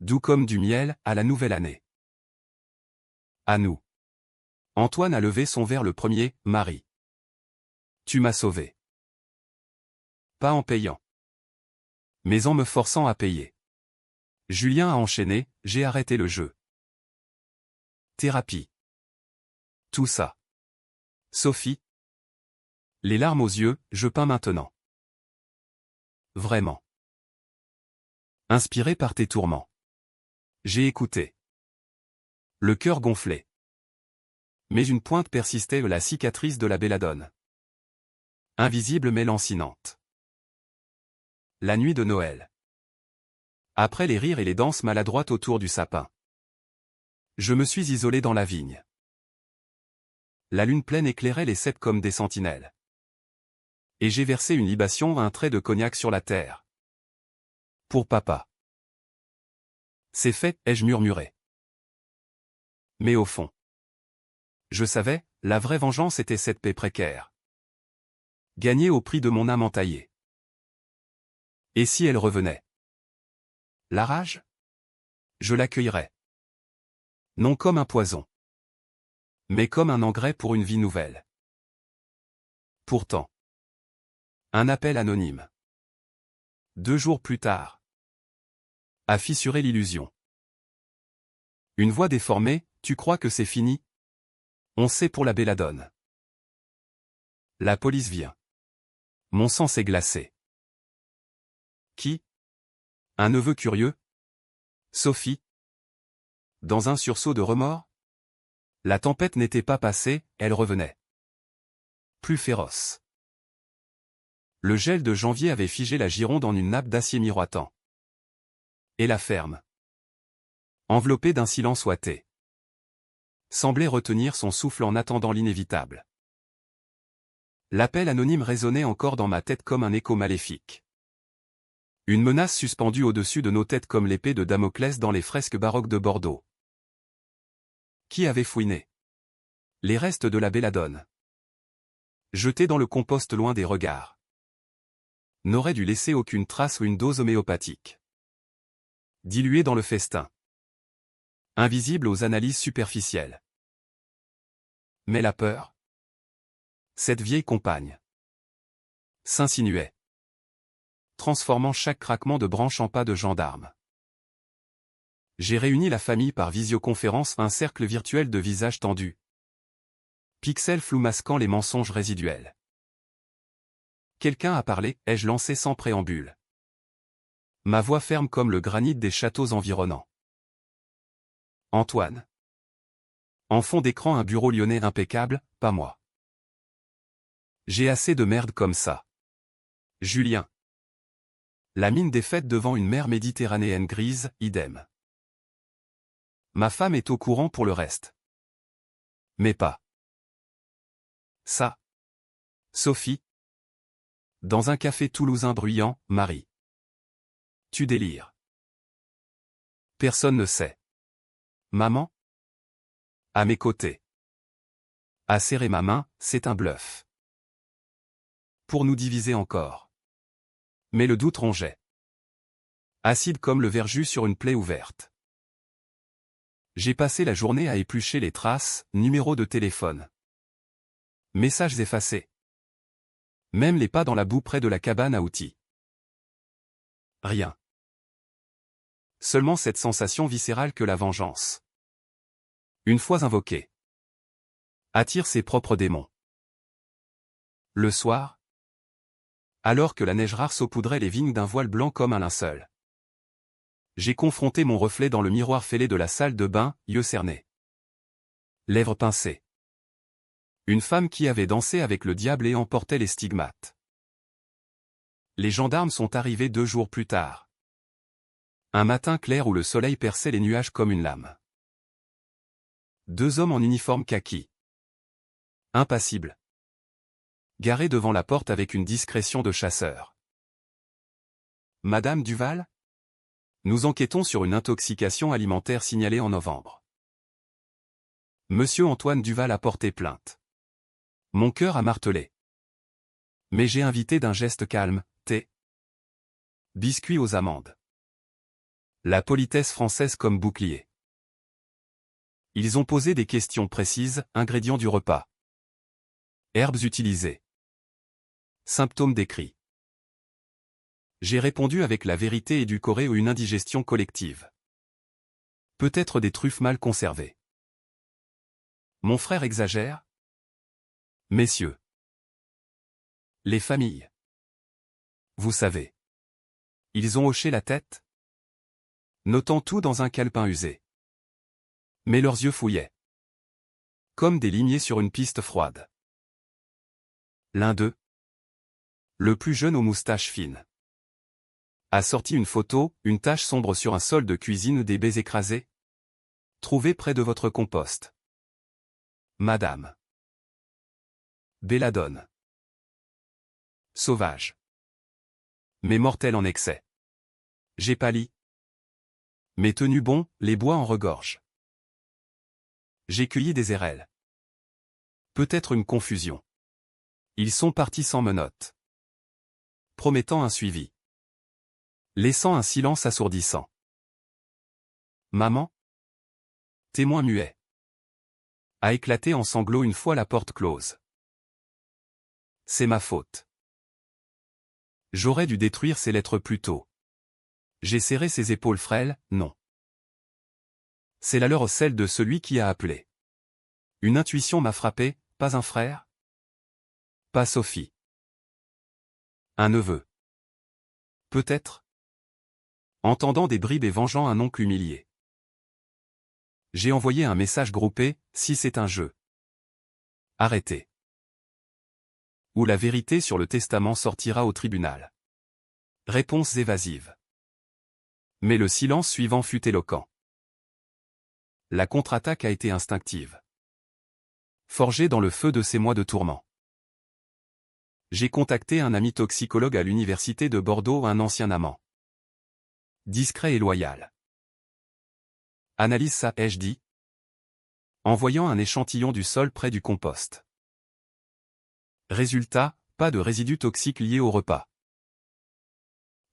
Speaker 1: Doux comme du miel, à la nouvelle année. À nous. Antoine a levé son verre le premier, Marie. Tu m'as sauvé. Pas en payant. Mais en me forçant à payer. Julien a enchaîné, j'ai arrêté le jeu. Thérapie. Tout ça. Sophie. Les larmes aux yeux, je peins maintenant. Vraiment. Inspiré par tes tourments. J'ai écouté. Le cœur gonflé. Mais une pointe persistait, la cicatrice de la belladone. Invisible mais lancinante. La nuit de Noël. Après les rires et les danses maladroites autour du sapin. Je me suis isolé dans la vigne. La lune pleine éclairait les cèpes comme des sentinelles. Et j'ai versé une libation, un trait de cognac sur la terre. Pour papa. C'est fait, ai-je murmuré. Mais au fond. Je savais, la vraie vengeance était cette paix précaire. Gagnée au prix de mon âme entaillée. Et si elle revenait? La rage? Je l'accueillerais. Non comme un poison. Mais comme un engrais pour une vie nouvelle. Pourtant. Un appel anonyme. 2 jours plus tard. A fissuré l'illusion. Une voix déformée, tu crois que c'est fini? On sait pour la belladone. La police vient. Mon sang s'est glacé. Qui? Un neveu curieux? Sophie? Dans un sursaut de remords? La tempête n'était pas passée, elle revenait. Plus féroce. Le gel de janvier avait figé la Gironde en une nappe d'acier miroitant. Et la ferme, enveloppée d'un silence ouaté, semblait retenir son souffle en attendant l'inévitable. L'appel anonyme résonnait encore dans ma tête comme un écho maléfique. Une menace suspendue au-dessus de nos têtes comme l'épée de Damoclès dans les fresques baroques de Bordeaux. Qui avait fouiné? Les restes de la belladone. Jetés dans le compost loin des regards. N'aurait dû laisser aucune trace ou une dose homéopathique. Diluée dans le festin. Invisible aux analyses superficielles. Mais la peur? Cette vieille compagne. S'insinuait. Transformant chaque craquement de branche en pas de gendarme. J'ai réuni la famille par visioconférence, un cercle virtuel de visages tendus. Pixels flous masquant les mensonges résiduels. Quelqu'un a parlé, ai-je lancé sans préambule. Ma voix ferme comme le granit des châteaux environnants. Antoine. En fond d'écran un bureau lyonnais impeccable, pas moi. J'ai assez de merde comme ça. Julien. La mine défaite devant une mer méditerranéenne grise, idem. Ma femme est au courant pour le reste. Mais pas. Ça. Sophie. Dans un café toulousain bruyant, Marie. Tu délires. Personne ne sait. Maman? À mes côtés. À serrer ma main, c'est un bluff. Pour nous diviser encore. Mais le doute rongeait. Acide comme le verjus sur une plaie ouverte. J'ai passé la journée à éplucher les traces, numéros de téléphone. Messages effacés. Même les pas dans la boue près de la cabane à outils. Rien. Seulement cette sensation viscérale que la vengeance, une fois invoquée, attire ses propres démons. Le soir, alors que la neige rare saupoudrait les vignes d'un voile blanc comme un linceul, j'ai confronté mon reflet dans le miroir fêlé de la salle de bain, yeux cernés. Lèvres pincées. Une femme qui avait dansé avec le diable et emportait les stigmates. Les gendarmes sont arrivés 2 jours plus tard. Un matin clair où le soleil perçait les nuages comme une lame. Deux hommes en uniforme kaki. Impassibles. Garés devant la porte avec une discrétion de chasseur. Madame Duval? Nous enquêtons sur une intoxication alimentaire signalée en novembre. Monsieur Antoine Duval a porté plainte. Mon cœur a martelé. Mais j'ai invité d'un geste calme, thé. Biscuits aux amandes. La politesse française comme bouclier. Ils ont posé des questions précises, ingrédients du repas. Herbes utilisées. Symptômes décrits. J'ai répondu avec la vérité édulcorée ou une indigestion collective. Peut-être des truffes mal conservées. Mon frère exagère? Messieurs. Les familles. Vous savez. Ils ont hoché la tête, notant tout dans un calepin usé. Mais leurs yeux fouillaient. Comme des limiers sur une piste froide. L'un d'eux, le plus jeune aux moustaches fines, a sorti une photo, une tache sombre sur un sol de cuisine, des baies écrasées, trouvées près de votre compost. Madame. Belladone. Sauvage. Mais mortel en excès. J'ai pâli. Mais tenu bon, les bois en regorgent. J'ai cueilli des érelles. Peut-être une confusion. Ils sont partis sans menottes. Promettant un suivi. Laissant un silence assourdissant. Maman? Témoin muet. A éclaté en sanglots une fois la porte close. C'est ma faute. J'aurais dû détruire ces lettres plus tôt. J'ai serré ses épaules frêles, non. C'est la leur, celle de celui qui a appelé. Une intuition m'a frappé, pas un frère? Pas Sophie. Un neveu. Peut-être? Entendant des bribes et vengeant un oncle humilié. J'ai envoyé un message groupé, si c'est un jeu. Arrêtez. Ou la vérité sur le testament sortira au tribunal. Réponse évasive. Mais le silence suivant fut éloquent. La contre-attaque a été instinctive. Forgée dans le feu de ces mois de tourment. J'ai contacté un ami toxicologue à l'université de Bordeaux, un ancien amant. Discret et loyal. Analyse ça, ai-je dit, envoyant un échantillon du sol près du compost. Résultat, pas de résidus toxiques liés au repas.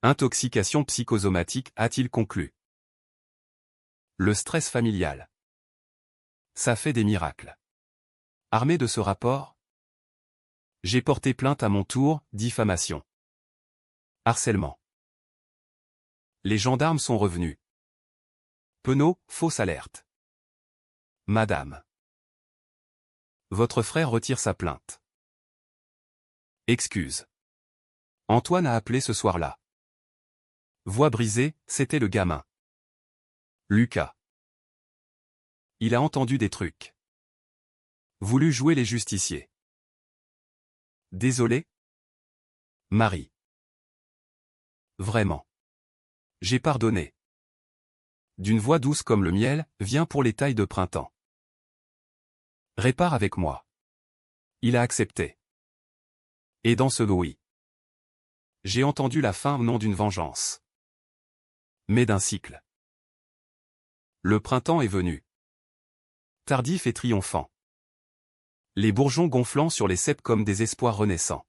Speaker 1: Intoxication psychosomatique, a-t-il conclu. Le stress familial. Ça fait des miracles. Armé de ce rapport, j'ai porté plainte à mon tour, diffamation. Harcèlement. Les gendarmes sont revenus. Penaud, fausse alerte. Madame. Votre frère retire sa plainte. Excuse. Antoine a appelé ce soir-là. Voix brisée, c'était le gamin. Lucas. Il a entendu des trucs. Voulu jouer les justiciers. Désolé? Marie. Vraiment. J'ai pardonné. D'une voix douce comme le miel, viens pour les tailles de printemps. Répare avec moi. Il a accepté. Et dans ce oui. J'ai entendu la fin non d'une vengeance. Mais d'un cycle. Le printemps est venu. Tardif et triomphant. Les bourgeons gonflant sur les ceps comme des espoirs renaissants.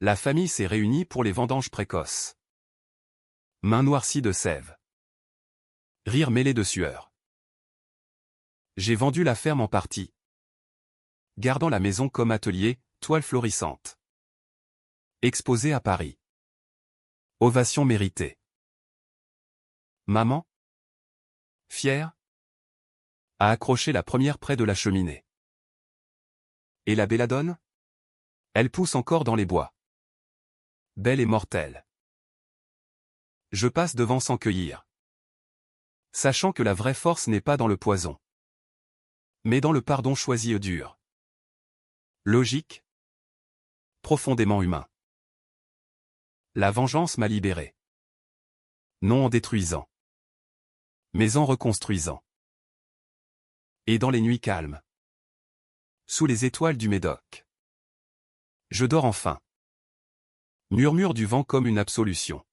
Speaker 1: La famille s'est réunie pour les vendanges précoces. Mains noircies de sève. Rire mêlé de sueur. J'ai vendu la ferme en partie. Gardant la maison comme atelier, toile florissante. Exposée à Paris. Ovation méritée. Maman, fière, a accroché la première près de la cheminée. Et la belladone? Elle pousse encore dans les bois. Belle et mortelle. Je passe devant sans cueillir. Sachant que la vraie force n'est pas dans le poison. Mais dans le pardon choisi et dur. Logique. Profondément humain. La vengeance m'a libéré. Non en détruisant. Mais en reconstruisant. Et dans les nuits calmes. Sous les étoiles du Médoc. Je dors enfin. Murmure du vent comme une absolution.